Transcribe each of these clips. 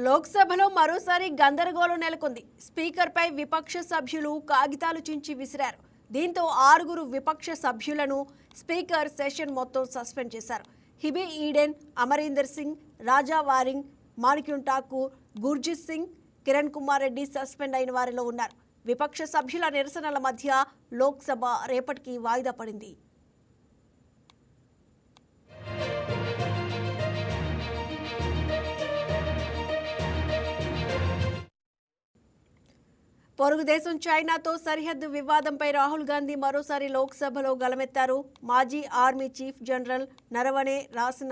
లోక్సభలో మరోసారి గందరగోళం నెలకొంది. స్పీకర్పై విపక్ష సభ్యులు కాగితాలు చించి విసిరారు. దీంతో 6 విపక్ష సభ్యులను స్పీకర్ సెషన్ మొత్తం సస్పెండ్ చేశారు. హిబీ ఈడెన్, అమరీందర్ సింగ్, రాజా వారింగ్, మాణిక్యం ఠాకూర్, గుర్జిత్ సింగ్, కిరణ్ కుమార్ రెడ్డి సస్పెండ్ అయిన వారిలో ఉన్నారు. విపక్ష సభ్యుల నిరసనల మధ్య లోక్సభ రేపటికి వాయిదా పడింది. పొరుగు దేశం చైనాతో సరిహద్దు వివాదంపై రాహుల్ గాంధీ మరోసారి లోక్సభలో గలమెత్తారు. మాజీ ఆర్మీ చీఫ్ జనరల్ నరవణే రాసిన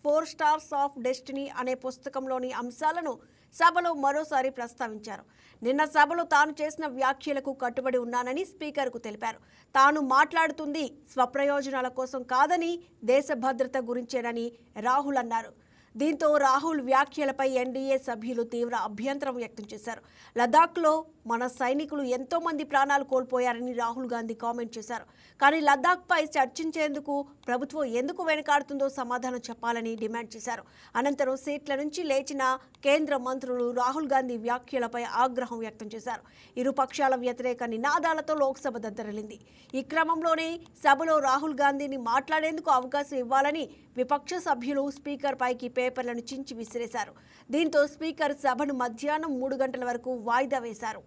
4 స్టార్స్ ఆఫ్ డెస్టినీ అనే పుస్తకంలోని అంశాలను సభలో మరోసారి ప్రస్తావించారు. నిన్న సభలో తాను చేసిన వ్యాఖ్యలకు కట్టుబడి ఉన్నానని స్పీకర్కు తెలిపారు. తాను మాట్లాడుతుంది స్వప్రయోజనాల కోసం కాదని దేశ భద్రత గురించేనని రాహుల్ అన్నారు. దీంతో రాహుల్ వ్యాఖ్యలపై ఎన్డీఏ సభ్యులు తీవ్ర అభ్యంతరం వ్యక్తం చేశారు. లద్దాఖ్లో మన సైనికులు ఎంతో మంది ప్రాణాలు కోల్పోయారని రాహుల్ గాంధీ కామెంట్ చేశారు. కానీ లద్దాఖ్పై చర్చించేందుకు ప్రభుత్వం ఎందుకు వెనుకాడుతుందో సమాధానం చెప్పాలని డిమాండ్ చేశారు. అనంతరం సీట్ల నుంచి లేచిన కేంద్ర మంత్రులు రాహుల్ గాంధీ వ్యాఖ్యలపై ఆగ్రహం వ్యక్తం చేశారు. ఇరు పక్షాల వ్యతిరేక నినాదాలతో లోక్సభ దద్దరిల్లింది. ఈ క్రమంలోనే సభలో రాహుల్ గాంధీని మాట్లాడేందుకు అవకాశం ఇవ్వాలని విపక్ష సభ్యులు స్పీకర్ పైకి పేపర్లను చించి విసిరేశారు. దీంతో స్పీకర్ సభను మధ్యాహ్నం 3 గంటల వరకు వాయిదా వేశారు.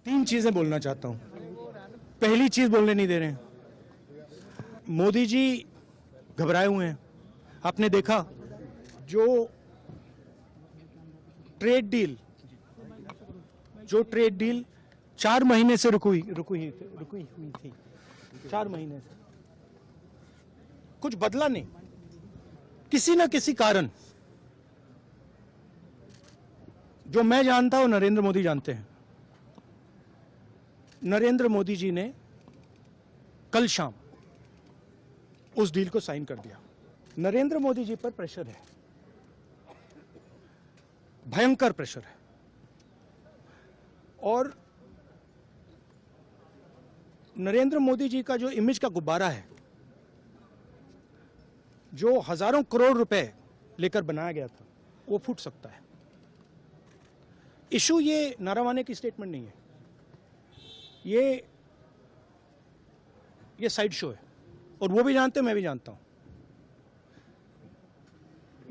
3 चीजें बोलना चाहता हूं. पहली चीज बोलने नहीं दे रहे हैं. मोदी जी घबराए हुए हैं. आपने देखा जो ट्रेड डील 4 महीने से रुकी हुई थी. 4 महीने से कुछ बदला नहीं. किसी ना किसी कारण, जो मैं जानता हूं नरेंद्र मोदी जानते हैं. नरेंद्र मोदी जी ने कल शाम उस डील को साइन कर दिया. नरेंद्र मोदी जी पर प्रेशर है, भयंकर प्रेशर है. और नरेंद्र मोदी जी का जो इमेज का गुब्बारा है, जो हजारों करोड़ रुपए लेकर बनाया गया था, वो फूट सकता है. इशू ये नारावाने की स्टेटमेंट नहीं है, ये साइड शो है. और वो भी जानते हैं, मैं भी जानता हूं.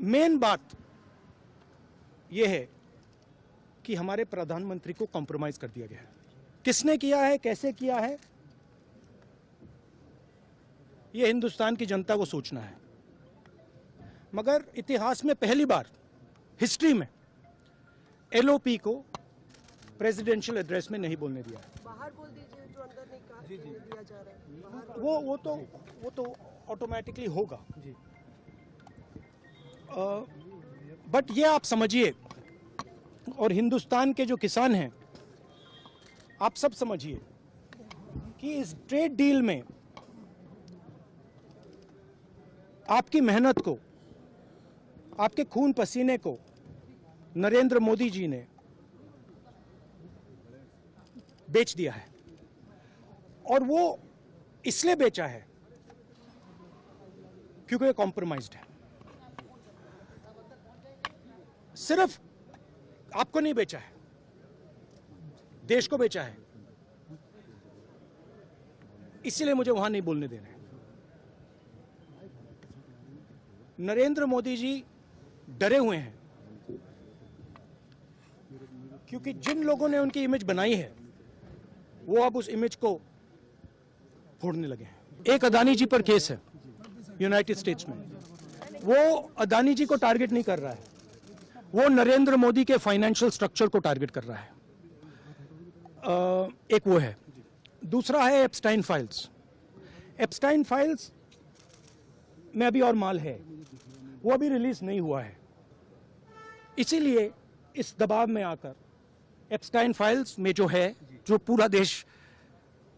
मेन बात ये है कि हमारे प्रधानमंत्री को कॉम्प्रोमाइज कर दिया गया है. किसने किया है, कैसे किया है, ये हिंदुस्तान की जनता को सोचना है. मगर इतिहास में पहली बार हिस्ट्री में एलओपी को प्रेसिडेंशियल एड्रेस में नहीं बोलने दिया है. बाहर बोल दीजिए, जो अंदर नहीं कहा दिया जा रहा है. वो तो ऑटोमेटिकली होगा. बट ये आप समझिए, और हिंदुस्तान के जो किसान हैं, आप सब समझिए कि इस ट्रेड डील में आपकी मेहनत को, आपके खून पसीने को नरेंद्र मोदी जी ने बेच दिया है. और वो इसलिए बेचा है क्योंकि ये कॉम्प्रोमाइज्ड है. सिर्फ आपको नहीं बेचा है, देश को बेचा है. इसीलिए मुझे वहां नहीं बोलने दे रहे हैं. नरेंद्र मोदी जी डरे हुए हैं क्योंकि जिन लोगों ने उनकी इमेज बनाई है, वो अब उस इमेज को फोड़ने लगे हैं. एक अदानी जी पर केस है यूनाइटेड स्टेट्स में. वो अदानी जी को टारगेट नहीं कर रहा है, वो नरेंद्र मोदी के फाइनेंशियल स्ट्रक्चर को टारगेट कर रहा है. एक वो है. दूसरा है एप्स्टाइन फाइल्स. एप्स्टाइन फाइल्स में अभी और माल है, वो अभी रिलीज नहीं हुआ है. इसीलिए इस दबाव में आकर एप्स्टाइन फाइल्स में जो है, जो पूरा देश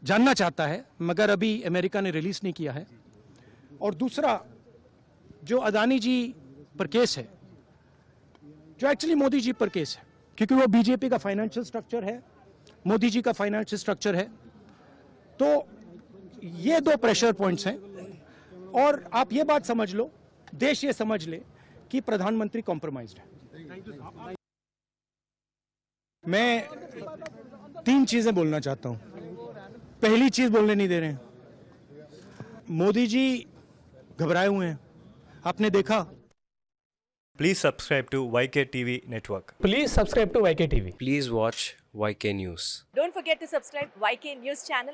जानना चाहता है, मगर अभी अमेरिका ने रिलीज नहीं किया है. और दूसरा जो अदानी जी पर केस है, जो एक्चुअली मोदी जी पर केस है, क्योंकि वो बीजेपी का फाइनेंशियल स्ट्रक्चर है, मोदी जी का फाइनेंशियल स्ट्रक्चर है. तो ये 2 प्रेशर पॉइंट्स हैं. और आप ये बात समझ लो, देश ये समझ ले कि प्रधानमंत्री कॉम्प्रोमाइज्ड है। मैं 3 चीजें बोलना चाहता हूं। पहली चीज बोलने नहीं दे रहे हैं, मोदी जी घबराए हुए हैं, आपने देखा। Please subscribe to YK TV Network. Please subscribe to YK TV. Please watch YK News. Don't forget to subscribe YK News channel.